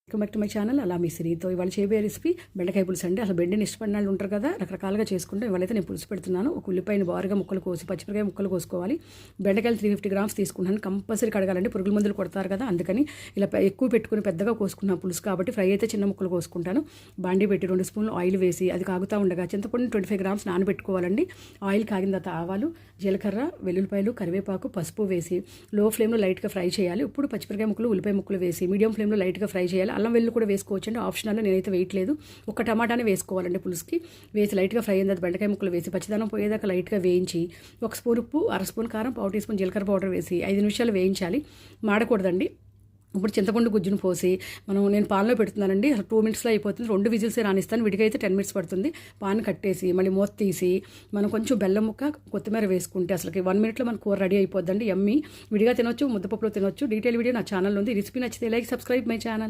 Welcome back to my channel అలా మీ సిరితో ఇవాళ చేయబోయే రెసిపీ బెండకాయ పులుసు అండి. అసలు బెండిని ఇష్టపడిన వాళ్ళు ఉంటారు కదా, రకరకాలుగా చేసుకుంటే ఇవాళైతే నేను పులుసు పెడుతున్నాను. ఒక ఉల్లిపాయని బారుగా ముక్కలు కోసి పచ్చిమిరకాయ ముక్కలు కోసుకోవాలి. బెండకాయలు 350 గ్రామ్స్ తీసుకున్నాను. కంపల్సరీ కడగాలండి, పురుగుల మందులు కొడతారు కదా, అందుకని ఇలా ఎక్కువ పెట్టుకుని పెద్దగా కోసుకున్నాను పులుసు కాబట్టి. ఫ్రై అయితే చిన్న ముక్కలు కోసుకుంటాను. బాండీ పెట్టి 2 స్పూన్లు ఆయిల్ వేసి అది కాగుతూ ఉండగా చింతపండు 25 గ్రామ్స్ నానబెట్టుకోవాలండి. ఆయిల్ కాగిన తర్వాత ఆవాలు, జీలకర్ర, వెల్లుల్లిపాయలు, కరివేపాకు, పసుపు వేసి లో ఫ్లేమ్లో లైట్గా ఫ్రై చేయాలి. ఇప్పుడు పచ్చిమిరకాయ ముక్కలు, ఉల్లిపాయ ముక్కలు వేసి మీడియం ఫ్లేమ్లో లైట్గా ఫ్రై చేయాలి. అల్లం వెల్లుల్లి కూడా వేసుకోవచ్చండి, ఆప్షనల్. నేనైతే వేయట్లేదు. ఒక టమాటానే వేసుకోవాలండి పులుసుకి. వేసి లైట్గా ఫ్రై అయిన తర్వాత బెండకాయ ముక్కలు వేసి పచ్చిదనం పోయేదాకా లైట్గా వేయించి 1 స్పూన్ ఉప్పు, 1/2 స్పూన్ కారం, 1/4 టీ స్పూన్ జీలకర్ర పౌడర్ వేసి 5 నిమిషాలు వేయించాలి. మాడకూడదండి. ఇప్పుడు చింతపండు గుజ్జును పోసి నేను పాన్లో పెడుతున్నానండి. 2 మినిట్స్లో అయిపోతుంది. 2 విజిల్సే రానిస్తాను. విడిగా అయితే 10 మినిట్స్ పడుతుంది. పాన్ కట్టేసి మళ్ళీ మూత తీసి మనం కొంచెం బెల్లం ముక్క, కొత్తిమీర వేసుకుంటే అసలుకి 1 మినిట్లో మన కూర రెడీ అయిపోద్దండి. యమ్మీ. విడిగా తినొచ్చు, ముద్దపప్పులో తినొచ్చు. డీటెయిల్ వీడియో నా ఛానల్లో ఉంది. రెసిపీ నచ్చితే లైక్, సబ్స్క్రైబ్ మై ఛానల్.